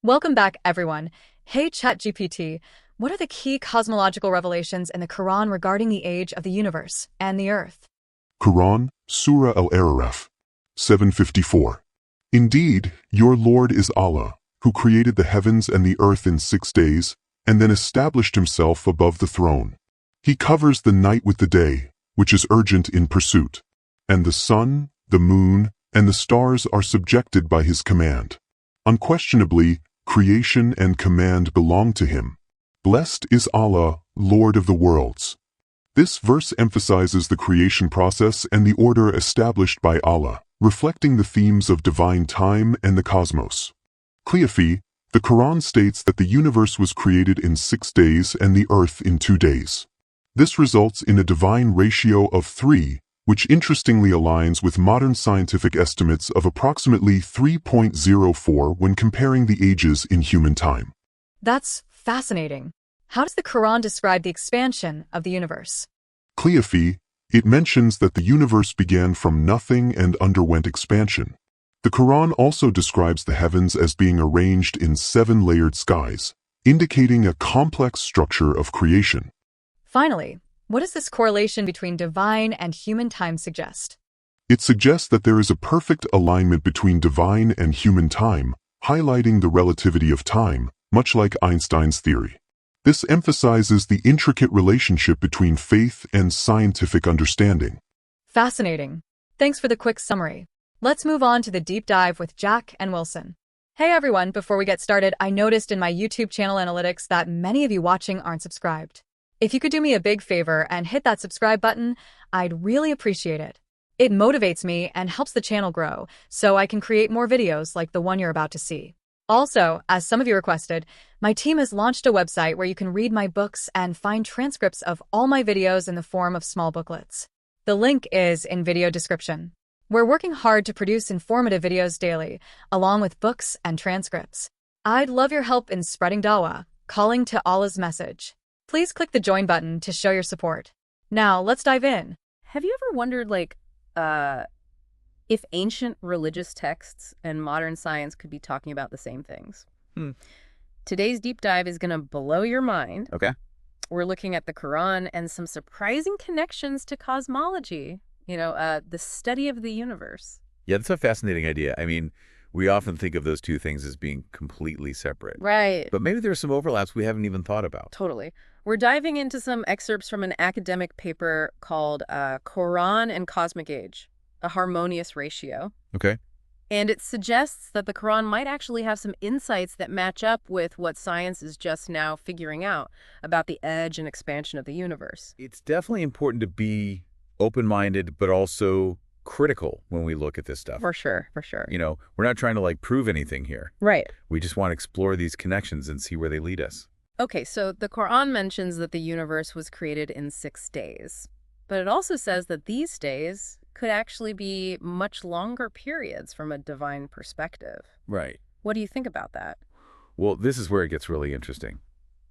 Welcome back, everyone. Hey, ChatGPT, what are the key cosmological revelations in the Quran regarding the age of the universe and the Earth? Quran, Surah Al-Araf, 754. Indeed, your Lord is Allah, who created the heavens and the earth in 6 days, and then established himself above the throne. He covers the night with the day, which is urgent in pursuit, and the sun, the moon, and the stars are subjected by his command. Unquestionably, creation and command belong to him. Blessed is Allah, Lord of the worlds. This verse emphasizes the creation process and the order established by Allah, reflecting the themes of divine time and the cosmos. Clearly, the Quran states that the universe was created in 6 days and the earth in 2 days. This results in a divine ratio of 3, which interestingly aligns with modern scientific estimates of approximately 3.04 when comparing the ages in human time. That's fascinating. How does the Quran describe the expansion of the universe? Clearly, it mentions that the universe began from nothing and underwent expansion. The Quran also describes the heavens as being arranged in 7 layered skies, indicating a complex structure of creation. Finally, what does this correlation between divine and human time suggest? It suggests that there is a perfect alignment between divine and human time, highlighting the relativity of time, much like Einstein's theory. This emphasizes the intricate relationship between faith and scientific understanding. Fascinating. Thanks for the quick summary. Let's move on to the deep dive with Jack and Wilson. Hey everyone, before we get started, I noticed in my YouTube channel analytics that many of you watching aren't subscribed. If you could do me a big favor and hit that subscribe button, I'd really appreciate it. It motivates me and helps the channel grow, so I can create more videos like the one you're about to see. Also, as some of you requested, my team has launched a website where you can read my books and find transcripts of all my videos in the form of small booklets. The link is in video description. We're working hard to produce informative videos daily, along with books and transcripts. I'd love your help in spreading dawah, calling to Allah's message. Please click the join button to show your support. Now, let's dive in. Have you ever wondered, if ancient religious texts and modern science could be talking about the same things? Today's deep dive is going to blow your mind. Okay. We're looking at the Quran and some surprising connections to cosmology, the study of the universe. Yeah, that's a fascinating idea. I mean, we often think of those two things as being completely separate. Right. But maybe there are some overlaps we haven't even thought about. Totally. We're diving into some excerpts from an academic paper called Quran and Cosmic Age, a Harmonious Ratio. Okay. And it suggests that the Quran might actually have some insights that match up with what science is just now figuring out about the edge and expansion of the universe. It's definitely important to be open-minded, but also critical when we look at this stuff. For sure, for sure. We're not trying to prove anything here. Right. We just want to explore these connections and see where they lead us. Okay, so the Quran mentions that the universe was created in 6 days. But it also says that these days could actually be much longer periods from a divine perspective. Right. What do you think about that? Well, this is where it gets really interesting.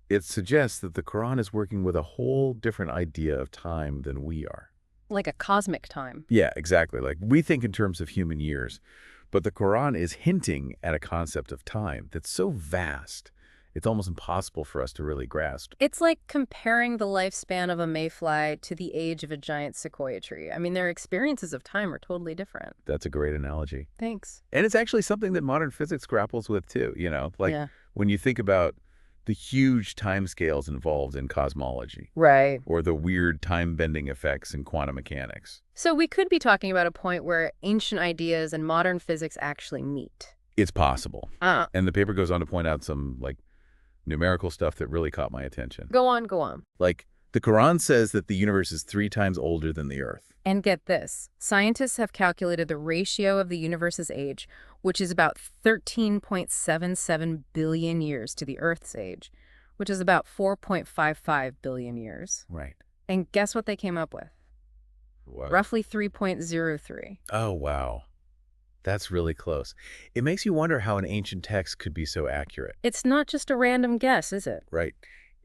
It suggests that the Quran is working with a whole different idea of time than we are. Like a cosmic time. Yeah, exactly. We think in terms of human years, but the Quran is hinting at a concept of time that's so vast, it's almost impossible for us to really grasp. It's like comparing the lifespan of a mayfly to the age of a giant sequoia tree. I mean, their experiences of time are totally different. That's a great analogy. Thanks. And it's actually something that modern physics grapples with too, Yeah. When you think about the huge timescales involved in cosmology. Right. Or the weird time-bending effects in quantum mechanics. So we could be talking about a point where ancient ideas and modern physics actually meet. It's possible. And the paper goes on to point out some, numerical stuff that really caught my attention. Go on, go on. The Quran says that the universe is 3 times older than the Earth. And get this, scientists have calculated the ratio of the universe's age, which is about 13.77 billion years to the Earth's age, which is about 4.55 billion years. Right. And guess what they came up with? What? Roughly 3.03. Oh, wow. That's really close. It makes you wonder how an ancient text could be so accurate. It's not just a random guess, is it? Right.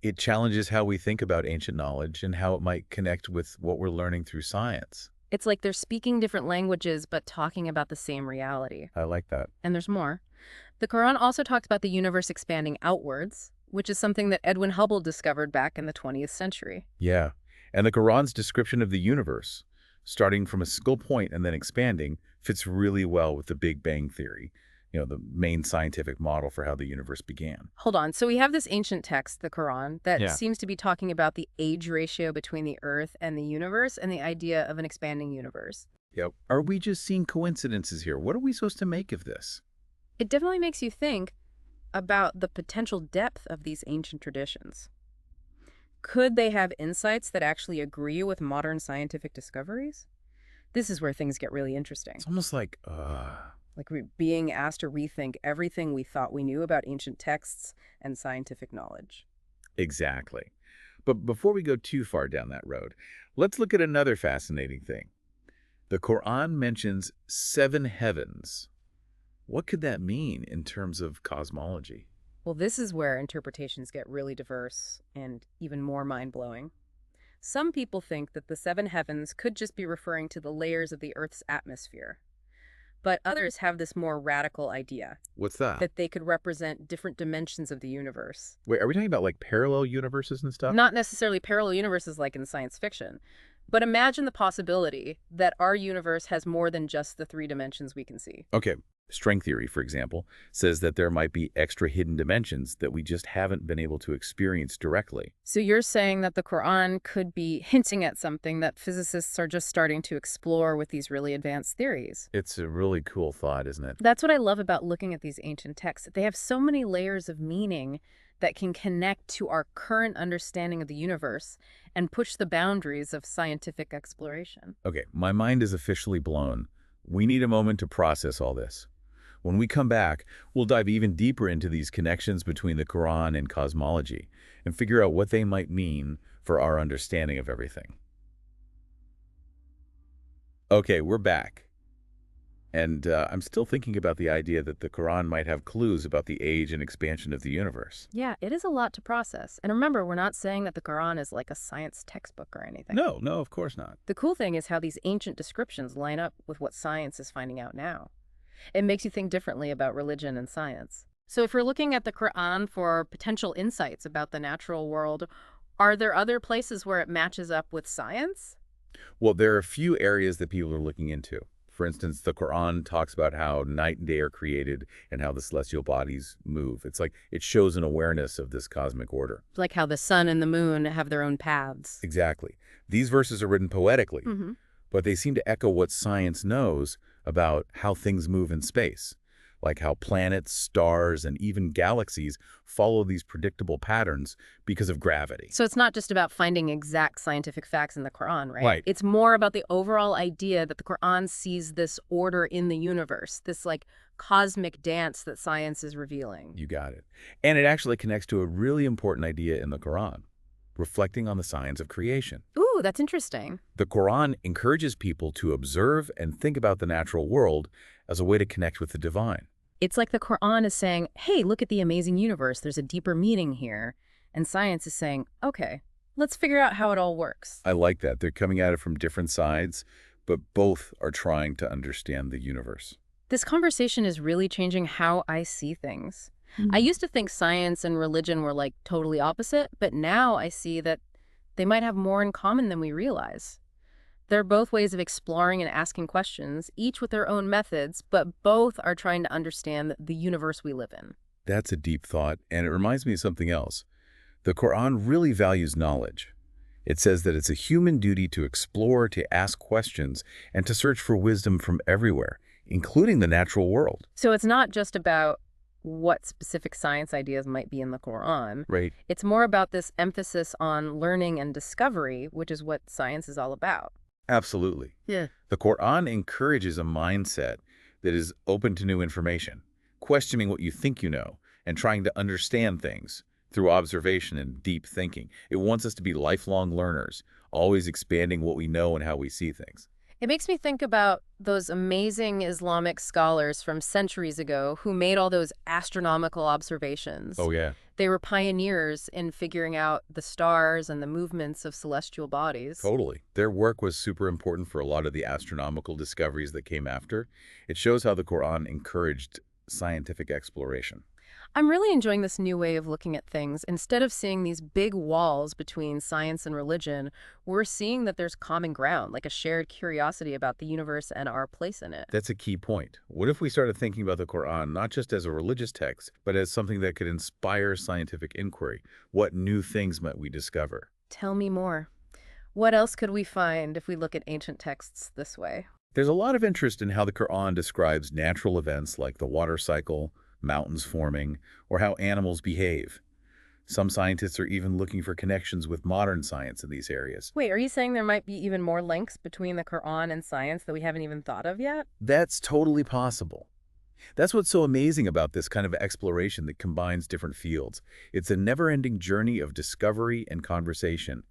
It challenges how we think about ancient knowledge and how it might connect with what we're learning through science. It's like they're speaking different languages but talking about the same reality. I like that. And there's more. The Quran also talks about the universe expanding outwards, which is something that Edwin Hubble discovered back in the 20th century. Yeah, and the Quran's description of the universe, starting from a single point and then expanding, fits really well with the Big Bang Theory, the main scientific model for how the universe began. Hold on. So we have this ancient text, the Quran, that Yeah. seems to be talking about the age ratio between the Earth and the universe and the idea of an expanding universe. Yep. Are we just seeing coincidences here? What are we supposed to make of this? It definitely makes you think about the potential depth of these ancient traditions. Could they have insights that actually agree with modern scientific discoveries? This is where things get really interesting. It's almost like, Like we're being asked to rethink everything we thought we knew about ancient texts and scientific knowledge. exactly. But before we go too far down that road, let's look at another fascinating thing. The Quran mentions 7 heavens. What could that mean in terms of cosmology? Well, this is where interpretations get really diverse and even more mind-blowing. Some people think that the 7 heavens could just be referring to the layers of the Earth's atmosphere. But others have this more radical idea, What's that? that they could represent different dimensions of the universe. Wait, are we talking about like parallel universes and stuff? Not necessarily parallel universes like in science fiction, but imagine the possibility that our universe has more than just the 3 dimensions we can see. Okay. String theory, for example, says that there might be extra hidden dimensions that we just haven't been able to experience directly. So you're saying that the Quran could be hinting at something that physicists are just starting to explore with these really advanced theories. It's a really cool thought, isn't it? That's what I love about looking at these ancient texts. They have so many layers of meaning that can connect to our current understanding of the universe and push the boundaries of scientific exploration. Okay, my mind is officially blown. We need a moment to process all this. When we come back, we'll dive even deeper into these connections between the Quran and cosmology and figure out what they might mean for our understanding of everything. Okay, we're back. And I'm still thinking about the idea that the Quran might have clues about the age and expansion of the universe. Yeah, it is a lot to process. And remember, we're not saying that the Quran is like a science textbook or anything. No, of course not. The cool thing is how these ancient descriptions line up with what science is finding out now. It makes you think differently about religion and science. So if we're looking at the Quran for potential insights about the natural world, are there other places where it matches up with science? Well, there are a few areas that people are looking into. For instance, the Quran talks about how night and day are created and how the celestial bodies move. It's like it shows an awareness of this cosmic order. Like how the sun and the moon have their own paths. Exactly. These verses are written poetically, Mm-hmm. but they seem to echo what science knows about how things move in space, like how planets, stars, and even galaxies follow these predictable patterns because of gravity. So it's not just about finding exact scientific facts in the Quran, right? Right. It's more about the overall idea that the Quran sees this order in the universe, this like cosmic dance that science is revealing. You got it. And it actually connects to a really important idea in the Quran, reflecting on the science of creation. Ooh, that's interesting. The Quran encourages people to observe and think about the natural world as a way to connect with the divine. It's like the Quran is saying, hey, look at the amazing universe. There's a deeper meaning here. And science is saying, okay, let's figure out how it all works. I like that. They're coming at it from different sides, but both are trying to understand the universe. This conversation is really changing how I see things. I used to think science and religion were like totally opposite, but now I see that they might have more in common than we realize. They're both ways of exploring and asking questions, each with their own methods, but both are trying to understand the universe we live in. That's a deep thought, and it reminds me of something else. The Quran really values knowledge. It says that it's a human duty to explore, to ask questions, and to search for wisdom from everywhere, including the natural world. So it's not just about what specific science ideas might be in the Quran. Right. It's more about this emphasis on learning and discovery, which is what science is all about. Absolutely. Yeah. The Quran encourages a mindset that is open to new information, questioning what you think you know, and trying to understand things through observation and deep thinking. It wants us to be lifelong learners, always expanding what we know and how we see things. It makes me think about those amazing Islamic scholars from centuries ago who made all those astronomical observations. Oh, yeah. They were pioneers in figuring out the stars and the movements of celestial bodies. Totally. Their work was super important for a lot of the astronomical discoveries that came after. It shows how the Quran encouraged scientific exploration. I'm really enjoying this new way of looking at things. Instead of seeing these big walls between science and religion, we're seeing that there's common ground, like a shared curiosity about the universe and our place in it. That's a key point. What if we started thinking about the Quran not just as a religious text, but as something that could inspire scientific inquiry? What new things might we discover? Tell me more. What else could we find if we look at ancient texts this way? There's a lot of interest in how the Quran describes natural events like the water cycle, mountains forming, or how animals behave. Some scientists are even looking for connections with modern science in these areas. Wait, are you saying there might be even more links between the Quran and science that we haven't even thought of yet? That's totally possible. That's what's so amazing about this kind of exploration that combines different fields. It's a never-ending journey of discovery and conversation.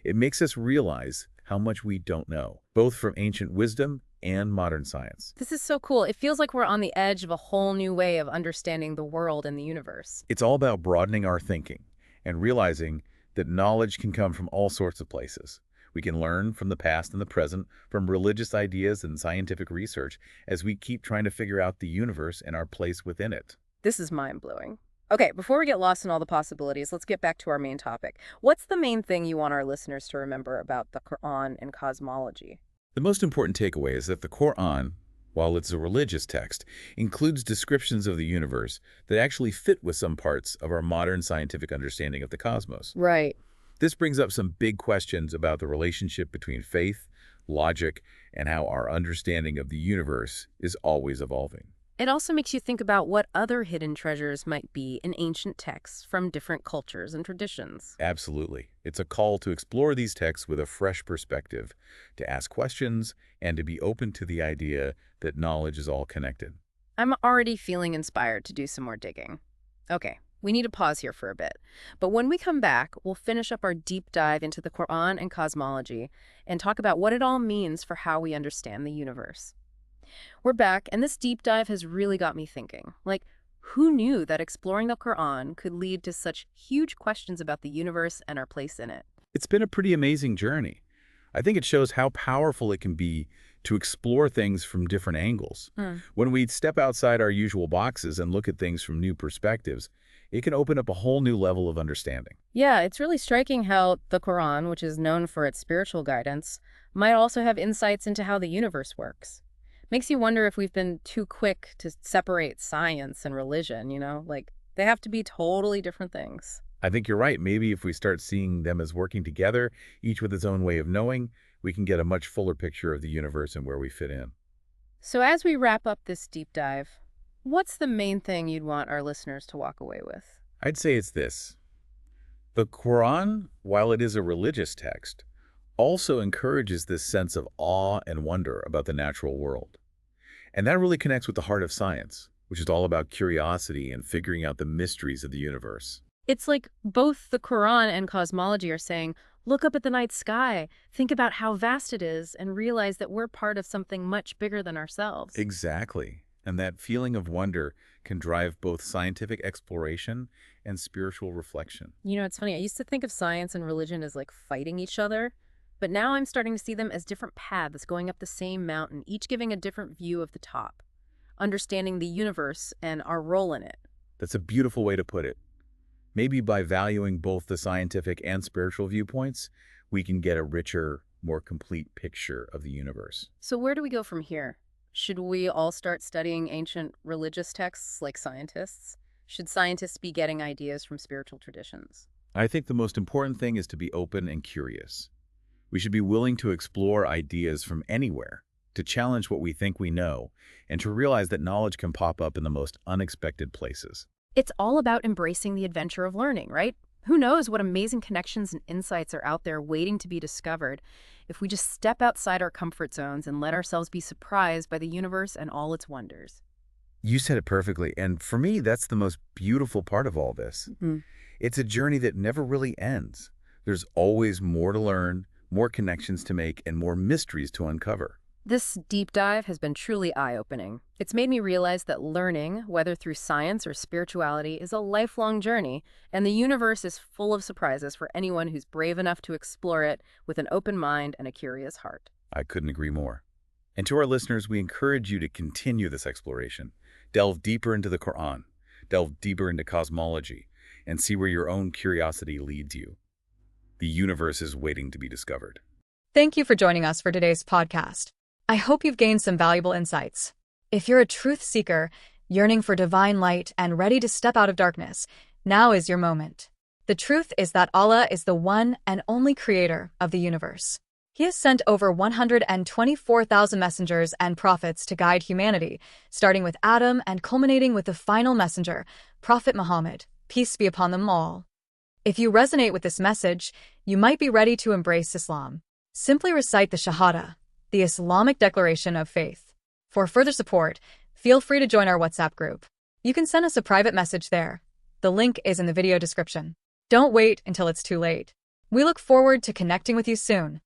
It makes us realize how much we don't know, both from ancient wisdom and modern science. This is so cool. It feels like we're on the edge of a whole new way of understanding the world and the universe. It's all about broadening our thinking and realizing that knowledge can come from all sorts of places. We can learn from the past and the present, from religious ideas and scientific research, as we keep trying to figure out the universe and our place within it. This is mind-blowing. Okay, before we get lost in all the possibilities, let's get back to our main topic. What's the main thing you want our listeners to remember about the Quran and cosmology? The most important takeaway is that the Quran, while it's a religious text, includes descriptions of the universe that actually fit with some parts of our modern scientific understanding of the cosmos. Right. This brings up some big questions about the relationship between faith, logic, and how our understanding of the universe is always evolving. It also makes you think about what other hidden treasures might be in ancient texts from different cultures and traditions. Absolutely. It's a call to explore these texts with a fresh perspective, to ask questions, and to be open to the idea that knowledge is all connected. I'm already feeling inspired to do some more digging. Okay, we need to pause here for a bit. But when we come back, we'll finish up our deep dive into the Quran and cosmology and talk about what it all means for how we understand the universe. We're back, and this deep dive has really got me thinking. Like, who knew that exploring the Quran could lead to such huge questions about the universe and our place in it? It's been a pretty amazing journey. I think it shows how powerful it can be to explore things from different angles. When we step outside our usual boxes and look at things from new perspectives, it can open up a whole new level of understanding. Yeah, it's really striking how the Quran, which is known for its spiritual guidance, might also have insights into how the universe works. Makes you wonder if we've been too quick to separate science and religion, Like, they have to be totally different things. I think you're right. Maybe if we start seeing them as working together, each with its own way of knowing, we can get a much fuller picture of the universe and where we fit in. So as we wrap up this deep dive, what's the main thing you'd want our listeners to walk away with? I'd say it's this. The Quran, while it is a religious text, also encourages this sense of awe and wonder about the natural world. And that really connects with the heart of science, which is all about curiosity and figuring out the mysteries of the universe. It's like both the Quran and cosmology are saying, look up at the night sky, think about how vast it is, and realize that we're part of something much bigger than ourselves. Exactly. And that feeling of wonder can drive both scientific exploration and spiritual reflection. It's funny. I used to think of science and religion as like fighting each other, but now I'm starting to see them as different paths going up the same mountain, each giving a different view of the top, understanding the universe and our role in it. That's a beautiful way to put it. Maybe by valuing both the scientific and spiritual viewpoints, we can get a richer, more complete picture of the universe. So where do we go from here? Should we all start studying ancient religious texts like scientists? Should scientists be getting ideas from spiritual traditions? I think the most important thing is to be open and curious. We should be willing to explore ideas from anywhere, to challenge what we think we know, and to realize that knowledge can pop up in the most unexpected places. It's all about embracing the adventure of learning, right? Who knows what amazing connections and insights are out there waiting to be discovered if we just step outside our comfort zones and let ourselves be surprised by the universe and all its wonders. You said it perfectly, and for me, that's the most beautiful part of all this. It's a journey that never really ends. There's always more to learn, more connections to make, and more mysteries to uncover. This deep dive has been truly eye-opening. It's made me realize that learning, whether through science or spirituality, is a lifelong journey, and the universe is full of surprises for anyone who's brave enough to explore it with an open mind and a curious heart. I couldn't agree more. And to our listeners, we encourage you to continue this exploration, Delve deeper into the Quran, delve deeper into cosmology, and see where your own curiosity leads you. The universe is waiting to be discovered. Thank you for joining us for today's podcast. I hope you've gained some valuable insights. If you're a truth seeker, yearning for divine light and ready to step out of darkness, now is your moment. The truth is that Allah is the one and only creator of the universe. He has sent over 124,000 messengers and prophets to guide humanity, starting with Adam and culminating with the final messenger, Prophet Muhammad, peace be upon them all. If you resonate with this message, you might be ready to embrace Islam. Simply recite the Shahada, the Islamic declaration of faith. For further support, feel free to join our WhatsApp group. You can send us a private message there. The link is in the video description. Don't wait until it's too late. We look forward to connecting with you soon.